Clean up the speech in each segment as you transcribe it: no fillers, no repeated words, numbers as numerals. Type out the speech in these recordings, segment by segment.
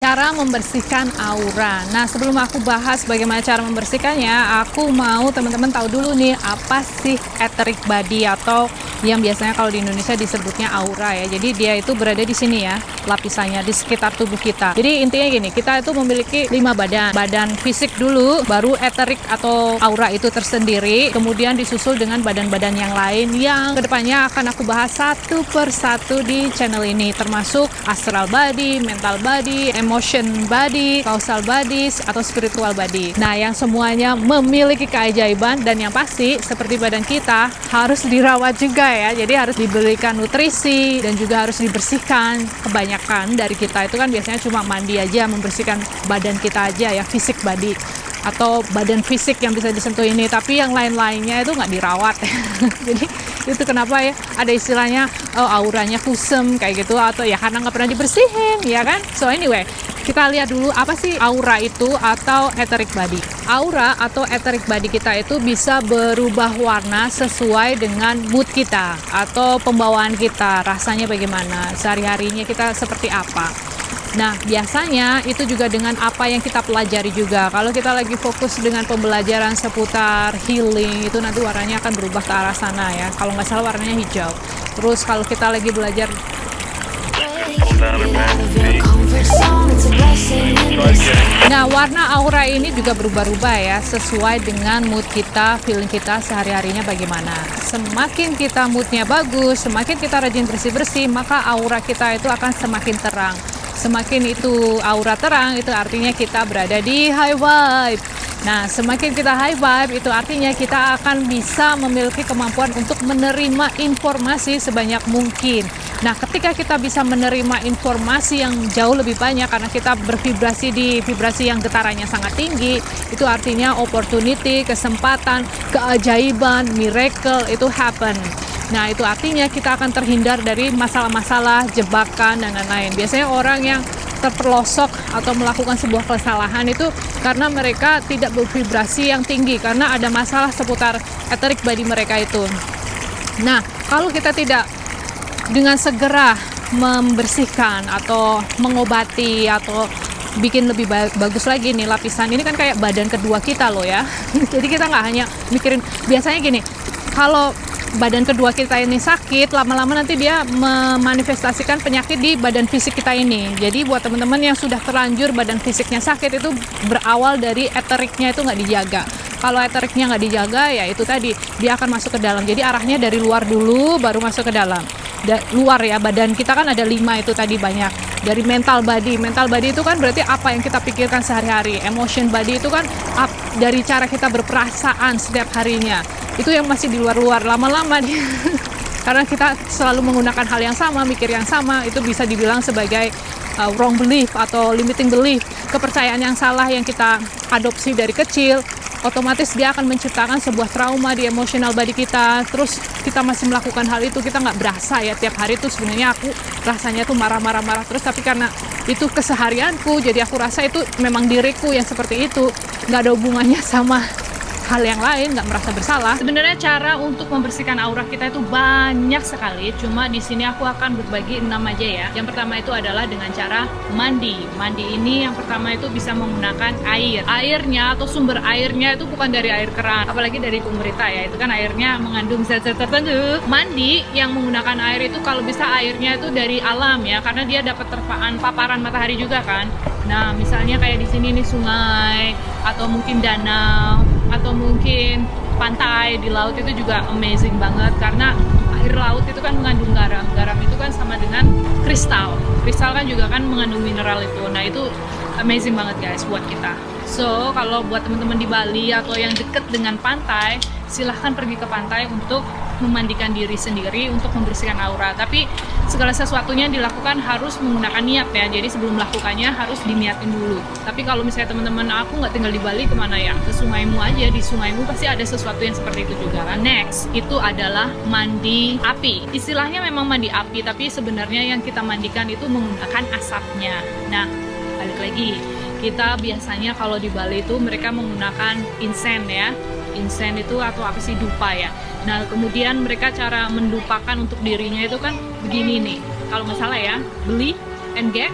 Cara membersihkan aura. Nah, sebelum aku bahas bagaimana cara membersihkannya, aku mau teman-teman tahu dulu nih, apa sih etheric body atau yang biasanya kalau di Indonesia disebutnya aura ya. Jadi dia itu berada di sini ya, lapisannya di sekitar tubuh kita. Jadi intinya gini, kita itu memiliki 5 badan. Badan fisik dulu, baru etheric atau aura itu tersendiri, kemudian disusul dengan badan-badan yang lain yang kedepannya akan aku bahas satu persatu di channel ini, termasuk astral body, mental body, emotion body, causal bodies, atau spiritual body. Nah, yang semuanya memiliki keajaiban dan yang pasti seperti badan kita harus dirawat juga ya. Jadi harus diberikan nutrisi dan juga harus dibersihkan. Kebanyakan dari kita itu kan biasanya cuma mandi aja, membersihkan badan kita aja ya, fisik body atau badan fisik yang bisa disentuh ini, tapi yang lain-lainnya itu nggak dirawat. Jadi itu kenapa ya ada istilahnya auranya kusem kayak gitu, atau ya karena nggak pernah dibersihin ya kan. So anyway, kita lihat dulu apa sih aura itu atau etheric body. Aura atau etheric body kita itu bisa berubah warna sesuai dengan mood kita atau pembawaan kita, rasanya bagaimana, sehari-harinya kita seperti apa. Nah, biasanya itu juga dengan apa yang kita pelajari juga. Kalau kita lagi fokus dengan pembelajaran seputar healing, itu nanti warnanya akan berubah ke arah sana ya. Kalau nggak salah warnanya hijau. Terus kalau kita lagi belajar, nah warna aura ini juga berubah-ubah ya, sesuai dengan mood kita, feeling kita sehari-harinya bagaimana. Semakin kita moodnya bagus, semakin kita rajin bersih-bersih, maka aura kita itu akan semakin terang. Semakin itu aura terang, itu artinya kita berada di high vibe. Nah, semakin kita high vibe, itu artinya kita akan bisa memiliki kemampuan untuk menerima informasi sebanyak mungkin. Nah, ketika kita bisa menerima informasi yang jauh lebih banyak, karena kita bervibrasi di vibrasi yang getarannya sangat tinggi, itu artinya opportunity, kesempatan, keajaiban, miracle, itu happen. Nah, itu artinya kita akan terhindar dari masalah-masalah, jebakan, dan lain-lain. Biasanya orang yang terperosok atau melakukan sebuah kesalahan itu karena mereka tidak bervibrasi yang tinggi, karena ada masalah seputar etheric body mereka itu. Nah, kalau kita tidak dengan segera membersihkan atau mengobati atau bikin lebih bagus lagi nih lapisan ini, kan kayak badan kedua kita loh ya. Jadi kita nggak hanya mikirin, biasanya gini, kalau badan kedua kita ini sakit, lama-lama nanti dia memanifestasikan penyakit di badan fisik kita ini. Jadi buat teman-teman yang sudah terlanjur badan fisiknya sakit, itu berawal dari eteriknya itu nggak dijaga. Kalau eteriknya nggak dijaga, ya itu tadi, dia akan masuk ke dalam. Jadi arahnya dari luar dulu, baru masuk ke dalam. Luar ya, badan kita kan ada 5 itu tadi banyak. Dari mental body itu kan berarti apa yang kita pikirkan sehari-hari. Emotion body itu kan dari cara kita berperasaan setiap harinya. Itu yang masih di luar-luar, lama-lama dia karena kita selalu menggunakan hal yang sama, mikir yang sama, itu bisa dibilang sebagai wrong belief atau limiting belief, kepercayaan yang salah yang kita adopsi dari kecil. Otomatis dia akan menciptakan sebuah trauma di emotional body kita. Terus kita masih melakukan hal itu, kita nggak berasa ya, tiap hari tuh sebenarnya aku rasanya tuh marah-marah terus, tapi karena itu keseharianku, jadi aku rasa itu memang diriku yang seperti itu, nggak ada hubungannya sama hal yang lain, nggak merasa bersalah. Sebenarnya cara untuk membersihkan aura kita itu banyak sekali, cuma di sini aku akan berbagi 6 aja ya. Yang pertama itu adalah dengan cara mandi. Mandi ini yang pertama itu bisa menggunakan air. Airnya atau sumber airnya itu bukan dari air keran, apalagi dari Kumrita ya, itu kan airnya mengandung zat-zat tertentu. Mandi yang menggunakan air itu kalau bisa airnya itu dari alam ya, karena dia dapat terpaan paparan matahari juga kan. Nah, misalnya kayak di sini nih sungai, atau mungkin danau, atau mungkin pantai di laut, itu juga amazing banget karena air laut itu kan mengandung garam. Garam itu kan sama dengan kristal. Kristal kan juga kan mengandung mineral itu. Nah, itu amazing banget guys buat kita. So, kalau buat teman-teman di Bali atau yang deket dengan pantai, silahkan pergi ke pantai untuk memandikan diri sendiri untuk membersihkan aura. Tapi segala sesuatunya dilakukan harus menggunakan niat ya. Jadi sebelum melakukannya harus diniatin dulu. Tapi kalau misalnya teman-teman, aku nggak tinggal di Bali, kemana ya? Ke sungaimu aja. Di sungaimu pasti ada sesuatu yang seperti itu juga. Next, itu adalah mandi api. Istilahnya memang mandi api, tapi sebenarnya yang kita mandikan itu menggunakan asapnya. Nah, balik lagi, kita biasanya kalau di Bali itu mereka menggunakan insen ya. Insen itu atau apa sih, dupa ya. Nah, kemudian mereka cara mendupakan untuk dirinya itu kan begini nih. Kalau nggak salah ya, beli and get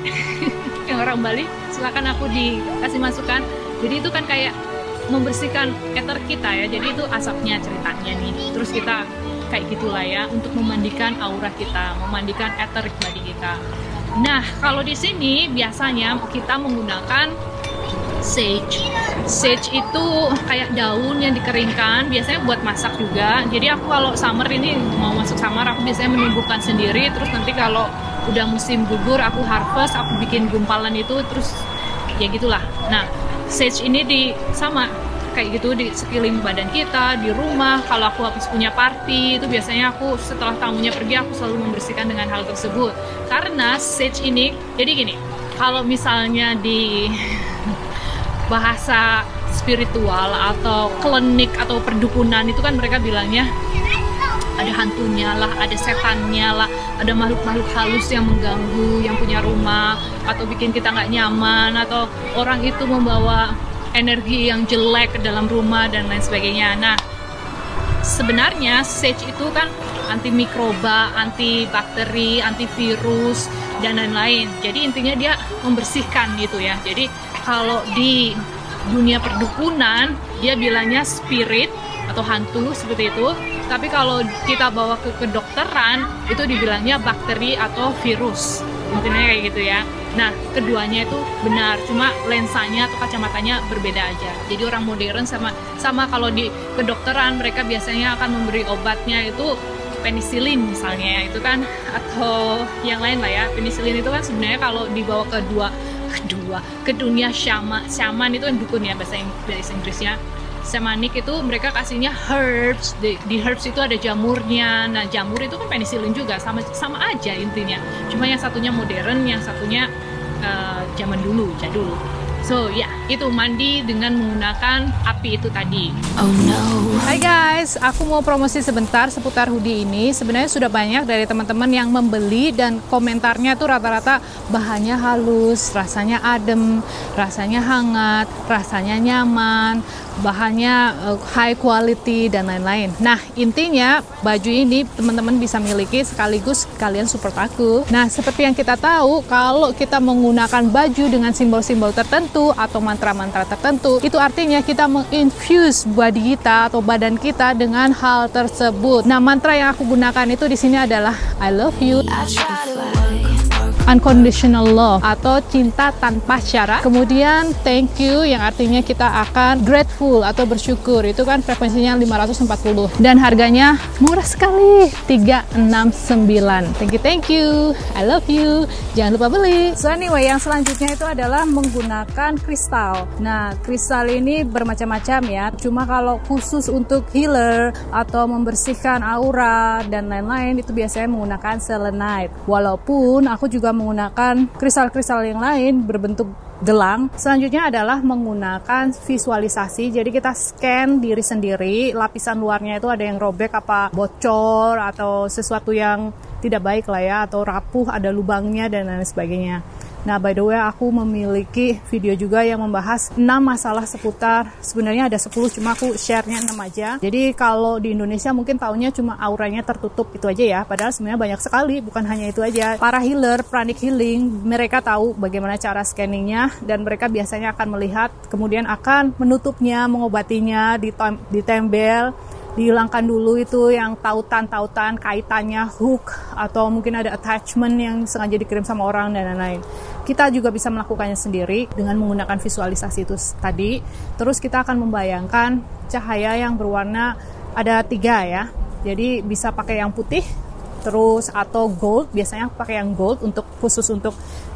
yang orang Bali, silakan aku dikasih masukan. Jadi itu kan kayak membersihkan ether kita ya, jadi itu asapnya ceritanya nih. Terus kita kayak gitulah ya, untuk memandikan aura kita, memandikan ether body kita. Nah, kalau di sini biasanya kita menggunakan sage. Sage itu kayak daun yang dikeringkan, biasanya buat masak juga. Jadi aku kalau summer ini mau masuk summer, aku biasanya menumbuhkan sendiri. Terus nanti kalau udah musim gugur, aku harvest, aku bikin gumpalan itu, terus ya gitulah. Nah, sage ini sama kayak gitu di sekeliling badan kita, di rumah. Kalau aku habis punya party, itu biasanya aku setelah tamunya pergi, aku selalu membersihkan dengan hal tersebut. Karena sage ini, jadi gini, kalau misalnya di bahasa spiritual atau klinik atau perdukunan itu kan mereka bilangnya ada hantunya lah, ada setannya lah, ada makhluk-makhluk halus yang mengganggu yang punya rumah, atau bikin kita nggak nyaman, atau orang itu membawa energi yang jelek ke dalam rumah dan lain sebagainya. Nah, sebenarnya sage itu kan anti mikroba, anti bakteri, antivirus dan lain-lain. Jadi intinya dia membersihkan gitu ya. Jadi kalau di dunia perdukunan dia bilangnya spirit atau hantu seperti itu. Tapi kalau kita bawa ke kedokteran itu dibilangnya bakteri atau virus. Intinya kayak gitu ya. Nah, keduanya itu benar, cuma lensanya atau kacamatanya berbeda aja. Jadi orang modern sama kalau di kedokteran mereka biasanya akan memberi obatnya itu penisilin misalnya, itu kan, atau yang lain lah ya. Penisilin itu kan sebenarnya kalau dibawa ke dunia shaman itu kan dukun ya bahasa Inggrisnya. Shamanik itu mereka kasihnya herbs, di herbs itu ada jamurnya. Nah, jamur itu kan penisilin juga, sama aja intinya. Cuma yang satunya modern, yang satunya zaman dulu, jadul. So ya, itu mandi dengan menggunakan api itu tadi. Oh no. Hai guys, aku mau promosi sebentar seputar hoodie ini. Sebenarnya sudah banyak dari teman-teman yang membeli dan komentarnya tuh rata-rata bahannya halus, rasanya adem, rasanya hangat, rasanya nyaman, bahannya high quality dan lain-lain. Nah, intinya baju ini teman-teman bisa miliki sekaligus kalian support aku. Nah, seperti yang kita tahu, kalau kita menggunakan baju dengan simbol-simbol tertentu atau mantra-mantra tertentu, itu artinya kita menginfuse body kita atau badan kita dengan hal tersebut. Nah, mantra yang aku gunakan itu di sini adalah I love you, unconditional love atau cinta tanpa syarat. Kemudian thank you yang artinya kita akan grateful atau bersyukur. Itu kan frekuensinya 540 dan harganya murah sekali, 369. Thank you, I love you. Jangan lupa beli. So anyway, yang selanjutnya itu adalah menggunakan kristal. Nah, kristal ini bermacam-macam ya. Cuma kalau khusus untuk healer atau membersihkan aura dan lain-lain itu biasanya menggunakan selenite. Walaupun aku juga menggunakan kristal-kristal yang lain berbentuk gelang. Selanjutnya adalah menggunakan visualisasi. Jadi kita scan diri sendiri, lapisan luarnya itu ada yang robek, apa bocor atau sesuatu yang tidak baik lah ya, atau rapuh, ada lubangnya dan lain sebagainya. Nah, by the way, aku memiliki video juga yang membahas 6 masalah seputar, sebenarnya ada 10, cuma aku share-nya 6 aja. Jadi kalau di Indonesia mungkin taunya cuma auranya tertutup, itu aja ya. Padahal sebenarnya banyak sekali, bukan hanya itu aja. Para healer, pranic healing, mereka tahu bagaimana cara scanningnya, dan mereka biasanya akan melihat, kemudian akan menutupnya, mengobatinya, ditembel, dihilangkan dulu itu yang tautan-tautan, kaitannya, hook, atau mungkin ada attachment yang sengaja dikirim sama orang dan lain-lain. Kita juga bisa melakukannya sendiri dengan menggunakan visualisasi itu tadi. Terus kita akan membayangkan cahaya yang berwarna, ada 3 ya. Jadi bisa pakai yang putih, terus atau gold, biasanya pakai yang gold untuk khusus untuk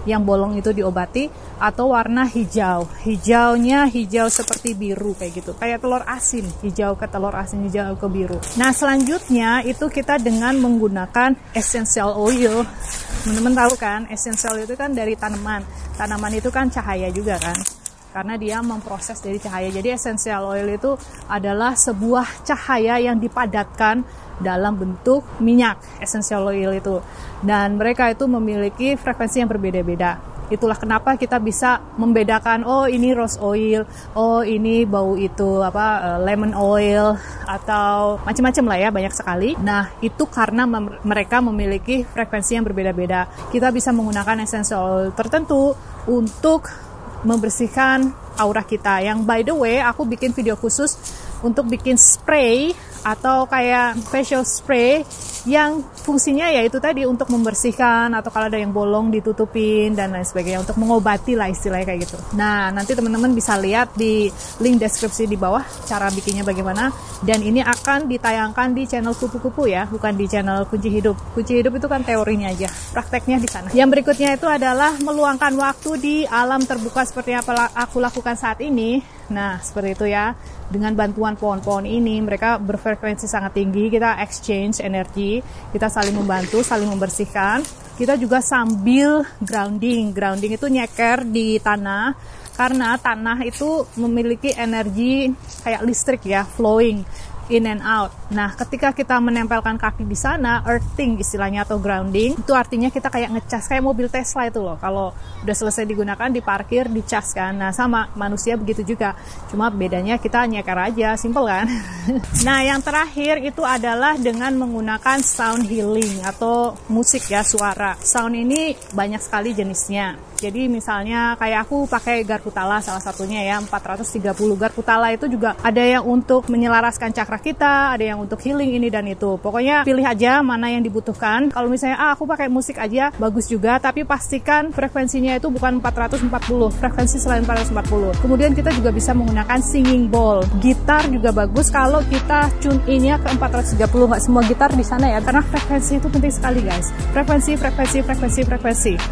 yang bolong itu diobati, atau warna hijau. Hijaunya hijau seperti biru kayak gitu, kayak telur asin, hijau ke telur asin, hijau ke biru. Nah, selanjutnya itu kita dengan menggunakan essential oil. Teman-teman tahu kan, essential itu kan dari tanaman. Tanaman itu kan cahaya juga kan, karena dia memproses dari cahaya. Jadi essential oil itu adalah sebuah cahaya yang dipadatkan dalam bentuk minyak, essential oil itu. Dan mereka itu memiliki frekuensi yang berbeda-beda. Itulah kenapa kita bisa membedakan, oh ini rose oil, oh ini bau itu lemon oil, atau macam-macam lah ya, banyak sekali. Nah, itu karena mereka memiliki frekuensi yang berbeda-beda. Kita bisa menggunakan essential oil tertentu untuk membersihkan aura kita. Yang by the way, aku bikin video khusus untuk bikin spray atau kayak facial spray yang fungsinya yaitu tadi untuk membersihkan, atau kalau ada yang bolong ditutupin dan lain sebagainya, untuk mengobati lah istilahnya kayak gitu. Nah, nanti teman-teman bisa lihat di link deskripsi di bawah cara bikinnya bagaimana, dan ini akan ditayangkan di channel kupu-kupu ya, bukan di channel Kunci Hidup. Kunci Hidup itu kan teorinya aja, prakteknya di sana. Yang berikutnya itu adalah meluangkan waktu di alam terbuka seperti apa aku lakukan saat ini. Nah, seperti itu ya. Dengan bantuan pohon-pohon ini, mereka berfrekuensi sangat tinggi, kita exchange energi, kita saling membantu, saling membersihkan. Kita juga sambil grounding. Grounding itu nyeker di tanah, karena tanah itu memiliki energi kayak listrik ya, flowing in and out. Nah, ketika kita menempelkan kaki di sana, earthing istilahnya atau grounding, itu artinya kita kayak ngecas, kayak mobil Tesla itu loh. Kalau udah selesai digunakan, diparkir, dicas kan. Nah, sama manusia begitu juga. Cuma bedanya kita nyeker aja, simple kan? Nah, yang terakhir itu adalah dengan menggunakan sound healing atau musik ya, suara. Sound ini banyak sekali jenisnya. Jadi misalnya kayak aku pakai Garputala salah satunya ya, 430 Garputala itu juga ada yang untuk menyelaraskan cakra kita, ada yang untuk healing ini dan itu. Pokoknya pilih aja mana yang dibutuhkan. Kalau misalnya aku pakai musik aja bagus juga, tapi pastikan frekuensinya itu bukan 440, frekuensi selain 440. Kemudian kita juga bisa menggunakan singing bowl. Gitar juga bagus kalau kita tune in-nya ke 430. Nggak semua gitar di sana ya, karena frekuensi itu penting sekali guys. Frekuensi.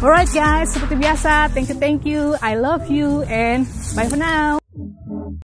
Alright guys, seperti biasa, thank you, I love you, and bye for now.